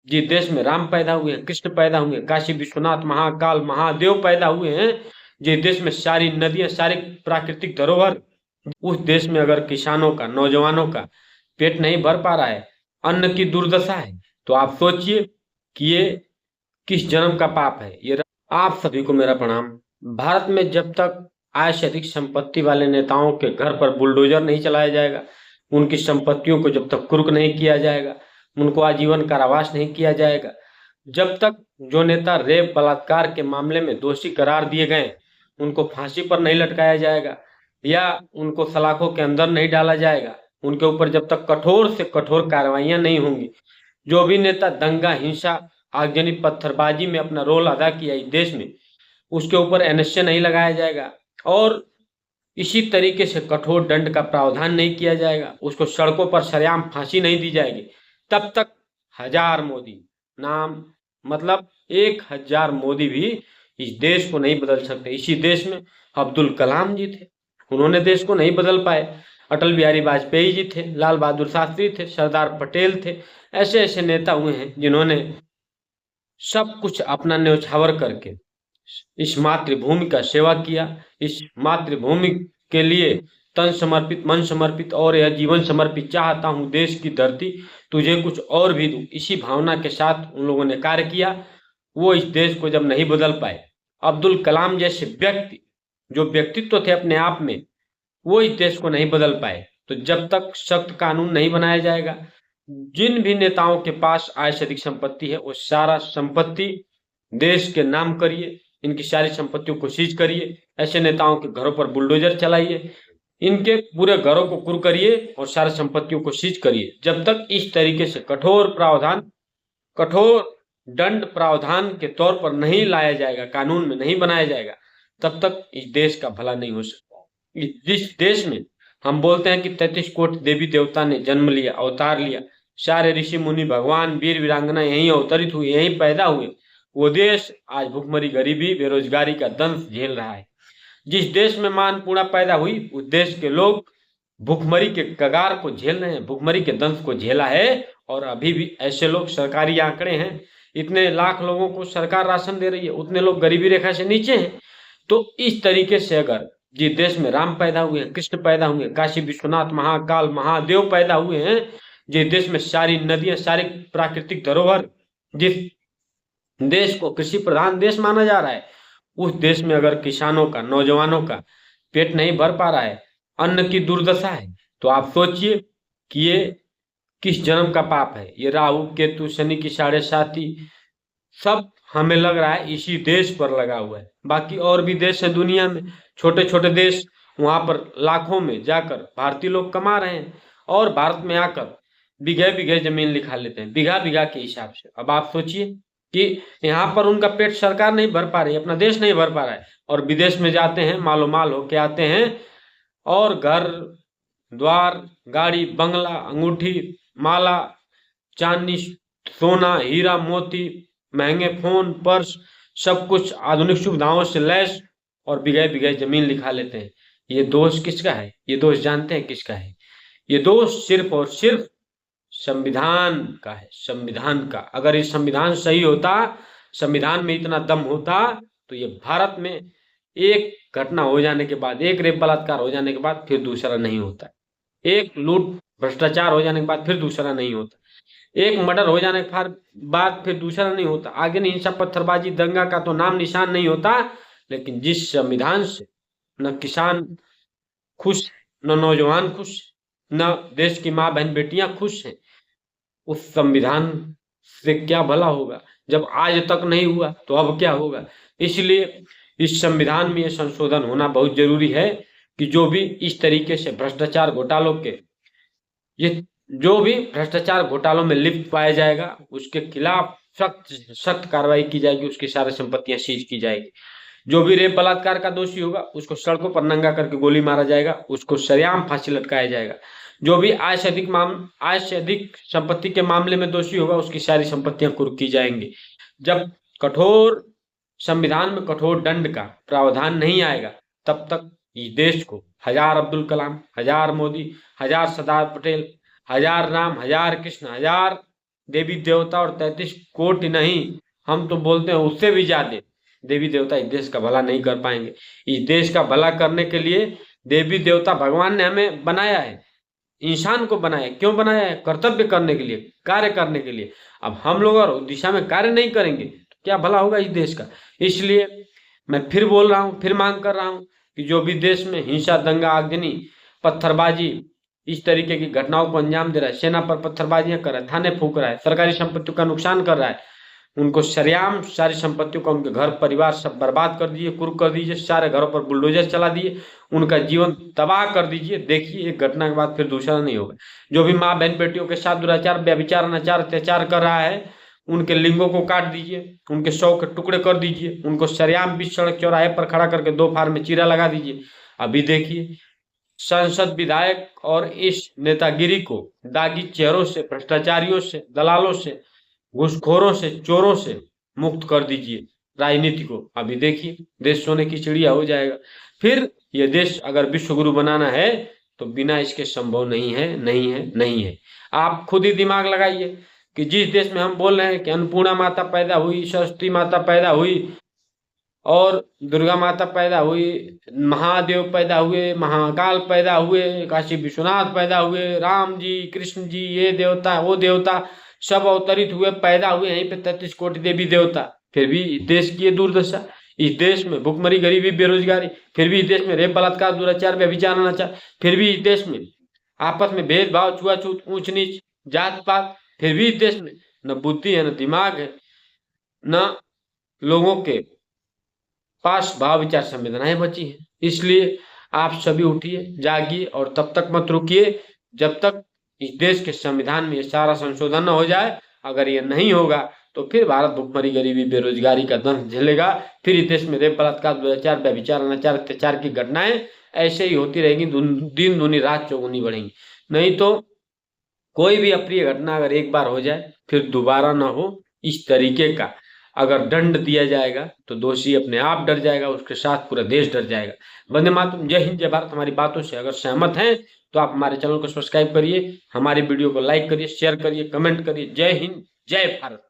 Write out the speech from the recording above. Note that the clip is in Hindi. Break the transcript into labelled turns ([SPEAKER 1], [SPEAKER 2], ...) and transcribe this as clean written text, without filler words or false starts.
[SPEAKER 1] जिस देश में राम पैदा हुए हैं, कृष्ण पैदा हुए हैं, काशी विश्वनाथ महाकाल महादेव पैदा हुए हैं, जिस देश में सारी नदियां, सारी प्राकृतिक धरोहर, उस देश में अगर किसानों का, नौजवानों का पेट नहीं भर पा रहा है, अन्न की दुर्दशा है, तो आप सोचिए कि ये किस जन्म का पाप है ये। आप सभी को मेरा प्रणाम। भारत में जब तक आय से अधिक संपत्ति वाले नेताओं के घर पर बुलडोजर नहीं चलाया जाएगा, उनकी संपत्तियों को जब तक कुर्क नहीं किया जाएगा, उनको आजीवन कारावास नहीं किया जाएगा, जब तक जो नेता रेप बलात्कार के मामले में दोषी करार दिए गए उनको फांसी पर नहीं लटकाया जाएगा या उनको सलाखों के अंदर नहीं डाला जाएगा, उनके ऊपर जब तक कठोर से कठोर कार्रवाइयां नहीं होंगी, जो भी नेता दंगा, हिंसा, आगजनी, पत्थरबाजी में अपना रोल अदा किया इस देश में, उसके ऊपर एनएसए नहीं लगाया जाएगा और इसी तरीके से कठोर दंड का प्रावधान नहीं किया जाएगा, उसको सड़कों पर सरेआम फांसी नहीं दी जाएगी, तब तक 1000 मोदी नाम, मतलब 1000 मोदी भी इस देश को नहीं बदल सकते। इसी देश में अब्दुल कलाम जी थे, उन्होंने देश को नहीं बदल पाए। अटल बिहारी वाजपेयी जी थे, लाल बहादुर शास्त्री थे, सरदार पटेल थे। ऐसे ऐसे नेता हुए हैं जिन्होंने सब कुछ अपना न्यौछावर करके इस मातृभूमि का सेवा किया, इस मातृभूमि के लिए तन समर्पित, मन समर्पित और यह जीवन समर्पित, चाहता हूं देश की धरती तुझे कुछ और भी दूं, इसी भावना के साथ उन लोगों ने कार्य किया। वो इस देश को जब नहीं बदल पाए, अब्दुल कलाम जैसे व्यक्ति जो व्यक्तित्व थे अपने आप में, वो इस देश को नहीं बदल पाए, तो जब तक सख्त कानून नहीं बनाया जाएगा, जिन भी नेताओं के पास आय से अधिक संपत्ति है वो सारा संपत्ति देश के नाम करिए, इनकी सारी संपत्तियों को सीज करिए, ऐसे नेताओं के घरों पर बुलडोजर चलाइए, इनके पूरे घरों को कुर करिए और सारी संपत्तियों को सीज करिए। जब तक इस तरीके से कठोर प्रावधान, कठोर दंड प्रावधान के तौर पर नहीं लाया जाएगा, कानून में नहीं बनाया जाएगा, तब तक इस देश का भला नहीं हो सकता। जिस देश में हम बोलते हैं कि 33 कोटि देवी देवता ने जन्म लिया, अवतार लिया, सारे ऋषि मुनि, भगवान, वीर वीरांगना यहीं अवतरित हुए, यहीं पैदा हुए, वो देश आज भुखमरी, गरीबी, बेरोजगारी का दंश झेल रहा है। जिस देश में मां अन्नपूर्णा पैदा हुई, उस देश के लोग भुखमरी के कगार को झेल रहे हैं, भुखमरी के दंश को झेला है और अभी भी ऐसे लोग, सरकारी आंकड़े हैं, इतने लाख लोगों को सरकार राशन दे रही है, उतने लोग गरीबी रेखा से नीचे हैं। तो इस तरीके से अगर जिस देश में राम पैदा हुए हैं, कृष्ण पैदा हुए हैं, काशी विश्वनाथ महाकाल महादेव पैदा हुए हैं, जिस देश में सारी नदियां, सारी प्राकृतिक धरोहर, जिस देश को कृषि प्रधान देश माना जा रहा है, उस देश में अगर किसानों का, नौजवानों का पेट नहीं भर पा रहा है, अन्न की दुर्दशा है, तो आप सोचिए कि ये किस जन्म का पाप है। ये राहु केतु शनि की साढ़े साथी सब हमें लग रहा है इसी देश पर लगा हुआ है। बाकी और भी देश है दुनिया में, छोटे छोटे देश, वहां पर लाखों में जाकर भारतीय लोग कमा रहे हैं और भारत में आकर बीघे बीघे जमीन लिखा लेते हैं, बीघा बीघा के हिसाब से। अब आप सोचिए कि यहाँ पर उनका पेट सरकार नहीं भर पा रही, अपना देश नहीं भर पा रहा है, और विदेश में जाते हैं, मालो माल होके आते हैं और घर द्वार, गाड़ी, बंगला, अंगूठी, माला, चांदी, सोना, हीरा मोती, महंगे फोन, पर्स, सब कुछ आधुनिक सुविधाओं से लैस और बिगहे बिगहे जमीन लिखा लेते हैं। ये दोष किसका है? ये दोष जानते हैं किसका है? ये दोष सिर्फ और सिर्फ संविधान का है, संविधान का। अगर ये संविधान सही होता, संविधान में इतना दम होता, तो ये भारत में एक घटना हो जाने के बाद, एक रेप बलात्कार हो जाने के बाद फिर दूसरा नहीं होता, एक लूट भ्रष्टाचार हो जाने के बाद फिर दूसरा नहीं होता, एक मर्डर हो जाने के बाद फिर दूसरा नहीं होता, आगे नहीं हिंसा, पत्थरबाजी, दंगा का तो नाम निशान नहीं होता। लेकिन जिस संविधान से न किसान खुश, न नौजवान खुश, न देश की माँ बहन बेटियां खुश हैं, उस संविधान से क्या भला होगा? जब आज तक नहीं हुआ तो अब क्या होगा? इसलिए इस संविधान में ये संशोधन होना बहुत जरूरी है कि जो भी इस तरीके से भ्रष्टाचार घोटालों के, ये जो भी भ्रष्टाचार घोटालों में लिप्त पाया जाएगा, उसके खिलाफ सख्त सख्त कार्रवाई की जाएगी, उसकी सारी संपत्तियां सीज की जाएगी। जो भी रेप बलात्कार का दोषी होगा उसको सड़कों पर नंगा करके गोली मारा जाएगा, उसको सरेआम फांसी लटकाया जाएगा। जो भी आय से अधिक संपत्ति के मामले में दोषी होगा उसकी सारी संपत्तियां कुर्क की जाएंगी। जब कठोर संविधान में कठोर दंड का प्रावधान नहीं आएगा, तब तक इस देश को 1000 अब्दुल कलाम, 1000 मोदी, 1000 सरदार पटेल, 1000 राम, 1000 कृष्ण, 1000 देवी देवता और 33 कोटि नहीं, हम तो बोलते हैं उससे भी ज्यादा देवी देवता इस देश का भला नहीं कर पाएंगे। इस देश का भला करने के लिए देवी देवता भगवान ने हमें बनाया है, इंसान को बनाया है। क्यों बनाया है? कर्तव्य करने के लिए, कार्य करने के लिए। अब हम लोग और उस दिशा में कार्य नहीं करेंगे तो क्या भला होगा इस देश का? इसलिए मैं फिर बोल रहा हूँ, फिर मांग कर रहा हूँ कि जो भी देश में हिंसा, दंगा, आगजनी, पत्थरबाजी, इस तरीके की घटनाओं को अंजाम दे रहा है, सेना पर पत्थरबाजियां कर रहा है, थाने फूंक रहा है, सरकारी संपत्तियों का नुकसान कर रहा है, उनको सरेआम सारी संपत्तियों का, उनके घर परिवार सब बर्बाद कर दीजिए, कुर्क कर दीजिए, सारे घरों पर बुलडोजर चला दिए, उनका जीवन तबाह कर दीजिए। देखिए एक घटना के बाद फिर दूसरा नहीं होगा। जो भी माँ बहन बेटियों के साथ दुराचार, व्यभिचार, अनाचार, अत्याचार कर रहा है, उनके लिंगों को काट दीजिए, उनके शव के टुकड़े कर दीजिए, उनको सरेआम बीच सड़क चौराहे पर खड़ा करके 2 फार में चीरा लगा दीजिए। अभी देखिए सांसद, विधायक और इस नेतागिरी को दागी चेहरों से, भ्रष्टाचारियों से, दलालों से, घूसखोरों से, चोरों से मुक्त कर दीजिए राजनीति को। अभी देखिए देश सोने की चिड़िया हो जाएगा। फिर ये देश अगर विश्व गुरु बनाना है तो बिना इसके संभव नहीं है, नहीं है, नहीं है। आप खुद ही दिमाग लगाइए कि जिस देश में हम बोल रहे हैं कि अन्नपूर्णा माता पैदा हुई, सरस्वती माता पैदा हुई और दुर्गा माता पैदा हुई, महादेव पैदा हुए, महाकाल पैदा हुए, काशी विश्वनाथ पैदा हुए, राम जी, कृष्ण जी, ये देवता वो देवता सब अवतरित हुए, पैदा हुए यहीं पे 33 कोटि देवी देवता। फिर भी इस देश की ये दुर्दशा, इस देश में भुखमरी, गरीबी, बेरोजगारी, फिर भी इस देश में रेप, बलात्कार, दुराचार, व्यभिचार, अनाचार, फिर भी इस देश में आपस में भेदभाव, छुआछूत, ऊंच नीच, जात पात, फिर भी इस देश में न बुद्धि है, न दिमाग है, न लोगों के पास भाव विचार संवेदनाएं बची हैं। इसलिए आप सभी उठिए, जागिए और तब तक मत रुकिए जब तक इस देश के संविधान में ये सारा संशोधन न हो जाए। अगर ये नहीं होगा तो फिर भारत भुखमरी, गरीबी, बेरोजगारी का दंश झेलेगा। फिर इस देश में रेप, बलात्कार, दुराचार, व्यभिचार, अनाचार, अत्याचार की घटनाएं ऐसे ही होती रहेगी, दिन दूनी रात चौगुनी बढ़ेंगी। नहीं तो कोई भी अप्रिय घटना अगर एक बार हो जाए फिर दोबारा ना हो। इस तरीके का अगर दंड दिया जाएगा तो दोषी अपने आप डर जाएगा, उसके साथ पूरा देश डर जाएगा। वंदे मातरम। जय हिंद, जय भारत। हमारी बातों से अगर सहमत हैं तो आप हमारे चैनल को सब्सक्राइब करिए, हमारी वीडियो को लाइक करिए, शेयर करिए, कमेंट करिए। जय हिंद, जय भारत।